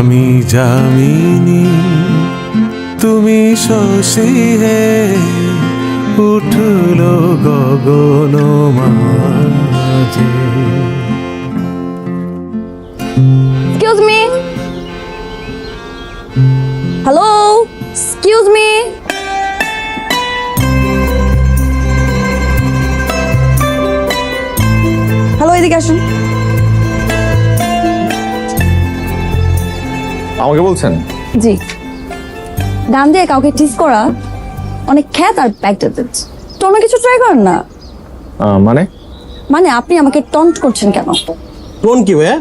আমি জামিনী তুমি শশী হে উঠলো গগন মাঝে। Excuse me. Hello. Excuse me. Hello, এদিকে আসুন। আমাকে বলছেন? জি, গান দিয়ে কাউকে টিস করা অনেক খ্যাত আর ব্যাকডেটেড। তোমরা কিছু ট্রাই করেন না? মানে মানে আপনি আমাকে টন্ট করছেন কেন? টোন কি ভাইয়া?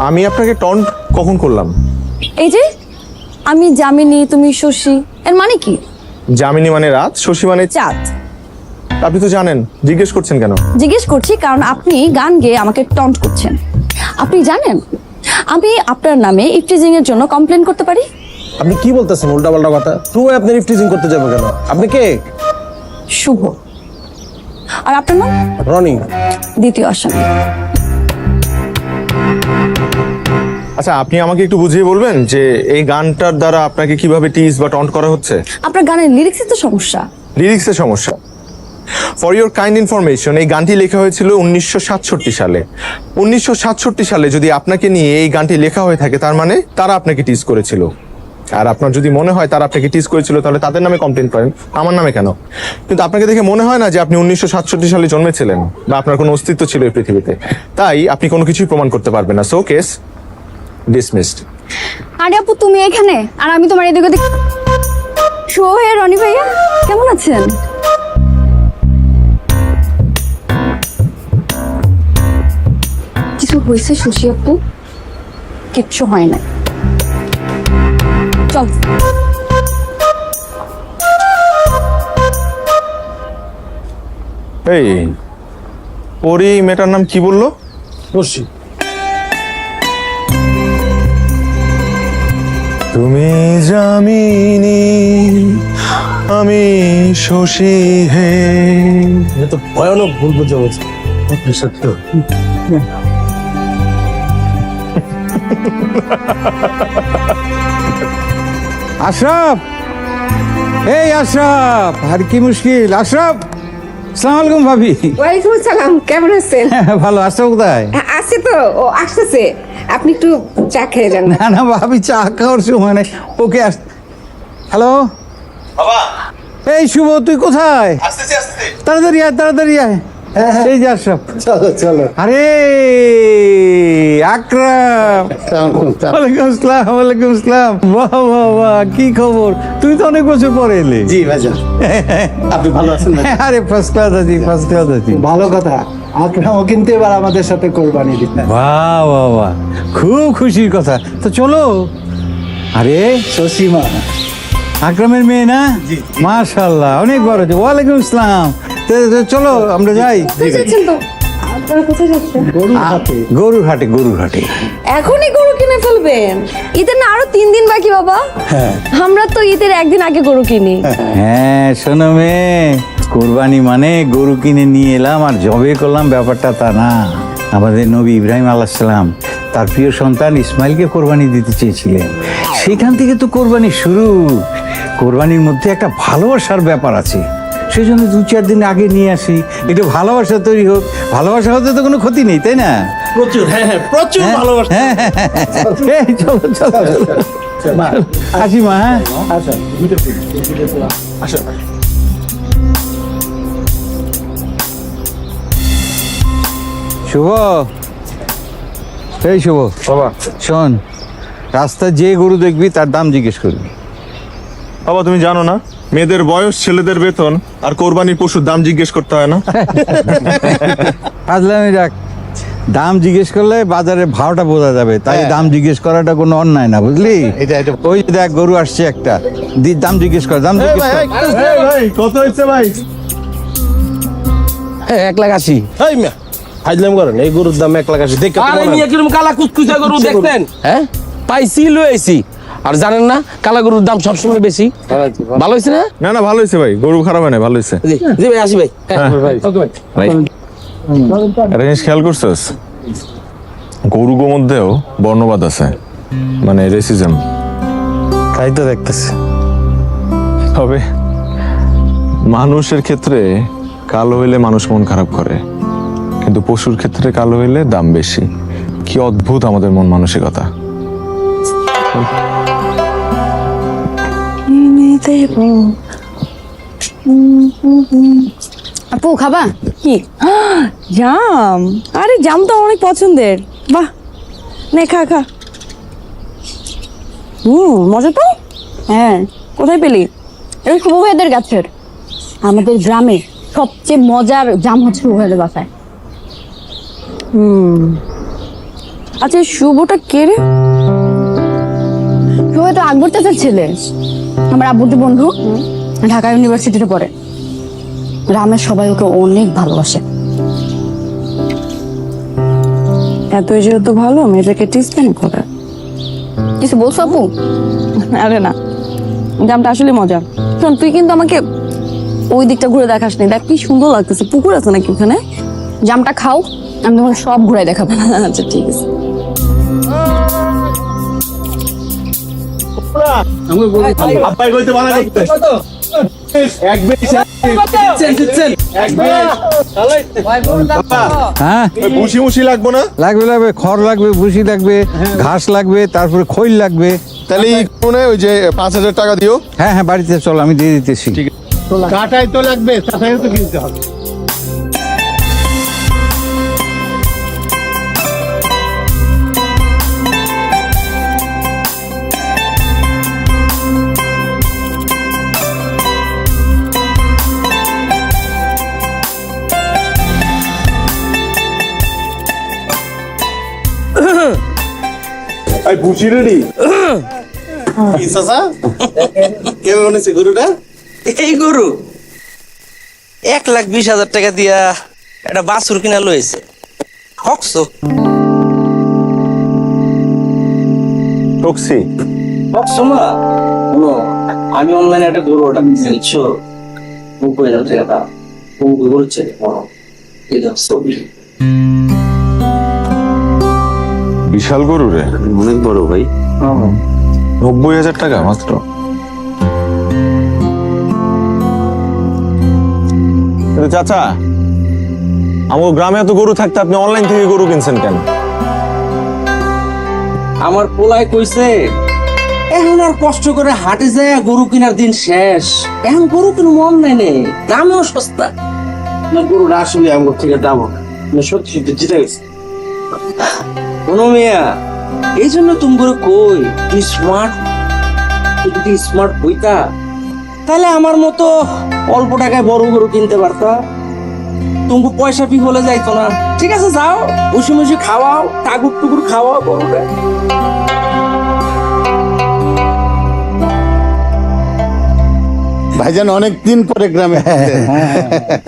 আমি আপনাকে টন্ট কখন করলাম? এই যে আমি জামিনী তুমি শশী, এর মানে কি? জামিনী মানে রাত, শশী মানে চাঁদ। আপনি তো জানেন, জিজ্ঞেস করছেন কেন? জিজ্ঞেস করছি কারণ আপনি গান গেয়ে আমাকে টন্ট করছেন। আপনি জানেন আমি আপনার নামে ইফটিজিং এর জন্য কমপ্লেন করতে পারি। আপনি কি বলতেছেন উল্টাপাল্টা কথা? তুই আপনি রিফটিজিং করতে যাবে কেন? আপনি কে? শুভ। আর আপনার নাম? রনি। দ্বিতীয় আসামি। আচ্ছা, আপনি আমাকে একটু বুঝিয়ে বলবেন যে এই গানটার দ্বারা আপনাকে কিভাবে টিজ বা টন্ট করা হচ্ছে? আপনার গানের লিরিক্সে তো সমস্যা। লিরিক্সের সমস্যা? ফর ইউর কাইন্ড ইনফরমেশন, এই গানটি লেখা হয়েছিল 1967 সালে। 1967 সালে যদি আপনাকে নিয়ে এই গানটি লেখা হয়ে থাকে, তার মানে তারা আপনাকে টিজ করেছিল। আর আপনার যদি মনে হয় তারা আপনাকে টিজ করেছিল, তাহলে তাদের নামে কমপ্লেন করেন, আমার নামে কেন? কিন্তু আপনাকে দেখে মনে হয় না যে আপনি 1967 সালে জন্মেছিলেন বা আপনার কোনো অস্তিত্ব ছিল এই পৃথিবীতে। তাই আপনি কোনো কিছুই প্রমাণ করতে পারবেন না। So case dismissed. আরে আপু, তুমি এখানে আর আমি তোমার এদিকে ওদিকে। শো হে রনি ভাইয়া, কেমন আছেন? কিছু হয়েছে শশী আপু? কিচ্ছু হয় না, চল। এই পরি মেয়েটার নাম কি বললো? রশি। তুমি জামিনী আমি শশী হে। এটা তো ভয়ানক ভুল বুঝে বলছে। সত্য। আশরাফ, এই আশরাফ, আর কি মুশকিল? আশরাফ, আসসালামু আলাইকুম ভাবি। ওয়ালাইকুম আসসালাম, কেমন আছেন? ভালো। আশরাফ কোথায়? আছে তো, ও আসতেছে। আপনি একটু চা খেয়ে যান না। না না ভাবি, চা খাওয়ার সময় নেই। ওকে হ্যালো বাবা, এই শুভ, তুই কোথায়? তাড়াতাড়ি আয়, তাড়াতাড়ি আয়। এই যে আশরাফ। চলো চলো। আরে আকরাম, ওয়ালাইকুম আসসালাম। ওয়ালাইকুম আসসালাম। বাহ বাহ বাহ, কি খবর? তুই তো অনেক বছর পরে এলি। জি ভাইজান, আপনি ভালো আছেন? আরে ফার্স্ট ক্লাস আছি, ফার্স্ট ক্লাস আছি। ভালো কথা। আকরামও কিন্তু এবার আমাদের সাথে কোরবানি দিতে। বাহ বাহ বাহ, খুব খুশির কথা। তো চলো। আরে শশীমা আকরামের মেয়ে না? মাশাআল্লাহ, অনেক বড়। ওয়ালাইকুম আসসালাম। তো চলো আমরা যাই। যাচ্ছেন তো? আপনারা কোথায় যাচ্ছেন? গরুর হাটে, গরুর হাটে। এখনই গরু কিনে ফেলবেন? ঈদের না আরো 3 দিন বাকি বাবা। আমরা তো ঈদের একদিন আগে গরু কিনি। হ্যাঁ শোনো মেয়ে, কোরবানি মানে গরু কিনে নিয়ে এলাম আর জবে করলাম, ব্যাপারটা তা না। আমাদের নবী ইব্রাহিম আলাইহিস সালাম তার প্রিয় সন্তান ইসমাইলকে কোরবানি দিতে চেয়েছিলেন। সেখান থেকে তো কোরবানি শুরু। কোরবানির মধ্যে একটা ভালোবাসার ব্যাপার আছে, সেই জন্য 2-4 দিন আগে নিয়ে আসি, একটু ভালোবাসা তৈরি হোক। ভালোবাসা হতে তো কোনো ক্ষতি নেই, তাই না? প্রচুর, হ্যাঁ হ্যাঁ, প্রচুর ভালোবাসা। হ্যাঁ হ্যাঁ হ্যাঁ, এই চলো চলো চলো। আসি মা। হ্যাঁ আচ্ছা, আসো। শুভ, এই শুভ বাবা, শোন, রাস্তায় যে গরু দেখবি তার দাম জিজ্ঞেস করবি। বাবা তুমি জানো না মেয়েদের বয়স, ছেলেদের বেতন আর কোরবানির পশুর দাম জিজ্ঞেস করতে হয় না? ফাজলামি রাখ, দাম জিজ্ঞেস করলে বাজারে ভাওটা বোঝা যাবে, তাই দাম জিজ্ঞেস করাটা কোনো অন্যায় না, বুঝলি? এটা ওই যে দেখ গরু আসছে একটা, দাম জিজ্ঞেস কর, দাম জিজ্ঞেস কর। ভাই কত হয়েছে ভাই? 1,80,000। এই মিয়া, ফাজলাম করেন। এই গরুর দাম 1,80,000। দেখে আরে মিয়া কিরম কালা কুচকুচা গরু দেখতেন? হ্যাঁ, পাইছি লইছি। আর জানেন না কালা গরুর দাম সবসময় বেশি। ভালো হয়েছে না? না না, ভালো হয়েছে ভাই, গরু খারাপ হয় না, ভালো হয়েছে। জি জি ভাই, আসি ভাই। হ্যাঁ, ওকে ভাই। ভাই একটা জিনিস খেয়াল করছিস? গরুগো মধ্যেও বর্ণবাদ আছে, মানে রেসিজম। তাই তো দেখতেছি। তবে মানুষের ক্ষেত্রে কালো হইলে মানুষ মন খারাপ করে, কিন্তু পশুর ক্ষেত্রে কালো হইলে দাম বেশি। কি অদ্ভুত আমাদের মন মানসিকতা। আপু খাবা কি? জাম? আরে জাম তো অনেক পছন্দের। বাহ, নে খা খা। মজা তো। হ্যাঁ, কোথায় পেলি? এই শুভ ভাইদের গাছের। আমাদের গ্রামে সবচেয়ে মজার জাম হচ্ছে শুভ ভাইদের বাসায়। আচ্ছা, এই শুভটা কে রে? শুভ তো আকবর চাচার ছেলে, আমার আব্বুর বন্ধু, ঢাকা ইউনিভার্সিটিতে পড়ে। গ্রামের সবাই ওকে অনেক ভালোবাসে। এত যেহেতু ভালো, মেয়েটাকে টিস কেন করে? কিছু বলছো আপু? আরে না, জামটা আসলে মজা। শোন, তুই কিন্তু আমাকে ওই দিকটা ঘুরে দেখাস নি। দেখ কি সুন্দর লাগতেছে, পুকুর আছে নাকি ওখানে? জামটা খাও, আমি তোমাকে সব ঘুরাই দেখাবো। আচ্ছা ঠিক আছে। হ্যাঁ, মুশি মুশি লাগবো না? লাগবে লাগবে, খড় লাগবে, ভুসি লাগবে, ঘাস লাগবে, তারপরে খৈল লাগবে। তাহলে মনে হয় ওই যে 5,000 টাকা দিও। হ্যাঁ হ্যাঁ, বাড়িতে চল, আমি দিয়ে দিতেছি। কাটাই তো লাগবে, তাছাড়া তো কিনতে হবে। এই বুঝি রেডি? কেমন হয়েছে গরুটা? এই গরু 1,20,000 টাকা দিয়া একটা বাছুর কিনা লইছে। হকছো টক্সি হকছো না? শোনো, আমি অনলাইনে একটা গরু অর্ডার দিয়েছি, বুঝছো? 90,000 টাকা দাম। গরু ছেলে বড়, এই দাম ছবি। বিশাল গরু রে, অনেক বড় ভাই। 90,000 টাকা মাত্র। কিন্তু চাচা, আমার গ্রামে এত গরু থাকতে আপনি অনলাইন থেকে গরু কিনছেন কেন? আমার পোলায় কইছে এখন আর কষ্ট করে হাটে যায় গরু কেনার দিন শেষ, এখন গরু কিনবো অনলাইনে, দামেও সস্তা। না, গরুটা আসলে আমার থেকে দাম সত্যি সত্যি জিতে গেছে। কোনো মেয়া, এই জন্য তুমি করে কই তুই স্মার্ট, তুই যদি স্মার্ট হইতা তাহলে আমার মতো অল্প টাকায় বড় গরু কিনতে পারতা, তুমি পয়সা পি হলে যাইতো না। ঠিক আছে, যাও বসে বসে খাওয়াও, টাকুর টুকুর খাওয়াও গরুটা। ভাইজান অনেক দিন পরে গ্রামে।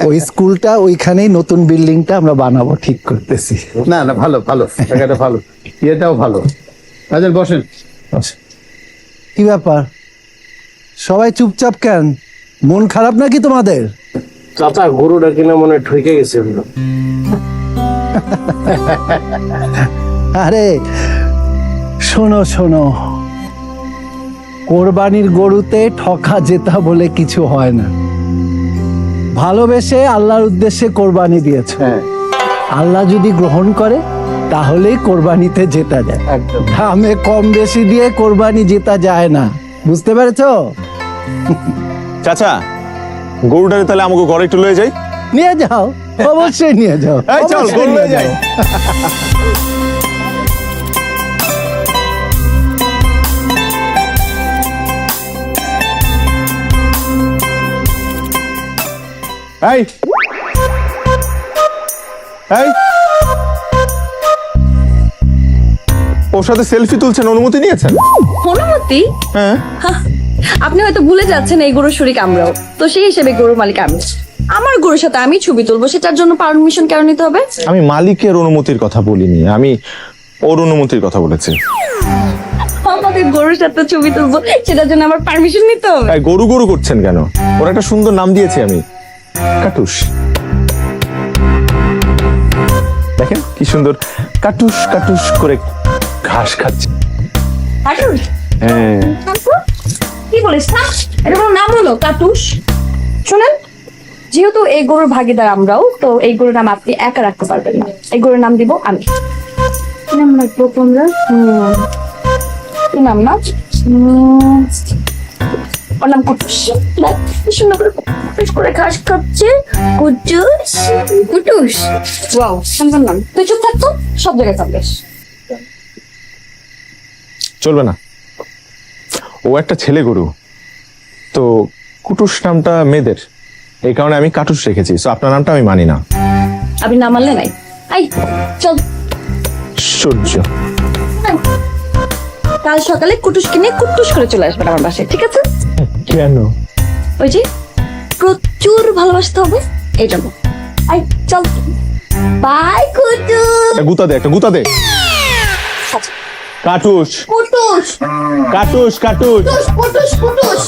ওই স্কুলটা ওইখানেই নতুন বিল্ডিংটা আমরা বানাবো ঠিক করতেছি। না না, ভালো ভালো, জায়গাটা ভালো, ইয়েটাও ভালো। ভাইজান বসেন। কি ব্যাপার, সবাই চুপচাপ কেন? মন খারাপ নাকি তোমাদের? চাচা, গরুটা কিনা মনে ঠকে গেছে। আরে শোনো শোনো, কোরবানির গরুতে ঠকা জেতা বলে কিছু হয় না। ভালোবেসে আল্লাহর উদ্দেশ্যে কোরবানি দিয়েছে, আল্লাহ যদি গ্রহণ করে তাহলেই কোরবানিতে জেতা যায়। দামে কম বেশি দিয়ে কোরবানি জেতা যায় না, বুঝতে পেরেছো? চাচা, গরুটারে তাহলে আমাকে ঘরে একটু লয়ে যাই। নিয়ে যাও, অবশ্যই নিয়ে যাও। এই চল, অবশ্যই গরু নিয়ে লয়ে যাই। যাও। এই এই, ওর সাথে সেলফি তুলছেন, অনুমতি নিয়েছেন? অনুমতি? হ্যাঁ। আপনি হয়তো ভুলে যাচ্ছেন এই গরুর শরীক আমরাও তো, সেই হিসেবে গরুর মালিক আমি। আমার গরুর সাথে আমি ছবি তুলবো, সেটার জন্য পারমিশন কেন নিতে হবে? আমি মালিকের অনুমতির কথা বলিনি, আমি ওর অনুমতির কথা বলেছি। আমাদের গরুর সাথে ছবি তুলবো, সেটার জন্য আমার পারমিশন নিতে হবে? এই গরু গরু করছেন কেন? ওর একটা সুন্দর নাম দিয়েছি আমি, কাটুস। দেখেন কি সুন্দর কাটুস কাটুস করে ঘাস খাচ্ছে। কাটুস? হ্যাঁ। তারপর? কি বলিস না, এটা কোনো নাম হলো কাটুস? শোনেন, যেহেতু এই গরুর ভাগিদার আমরাও, তো এই গরুর নাম আপনি একা রাখতে পারবেন না, এই গরুর নাম দিব আমি। কি নাম রাখবো তোমরা? কি নাম না? ওর নাম কুটুস। দেখ, কি সুন্দর করে কুটুস করে ঘাস খাচ্ছে। কুটুস, কুটুস। ওয়াও, সুন্দর নাম। তুই চুপ থাকতো, সব জায়গায় থাকবেস। চলবে না, ও একটা ছেলে গরু, তো কুটুস নামটা মেয়েদের, এই কারণে আমি কাটুস রেখেছি। সো আপনার নামটা আমি মানি না। আপনি না মানলে নাই। আই চল, সূর্য। কাল সকালে কুটুস কিনে কুটুস করে চলে আসবেন আমার বাসায়, ঠিক আছে? কেন? ওই যে প্রচুর ভালোবাসতে হবে এই জন্য। আই চল, বাই কুটুস। একটা গুতা দে, একটা গুতা দে। কাটুস কুটুস কাটুস কাটুস কুটুস কুটুস কুটুস।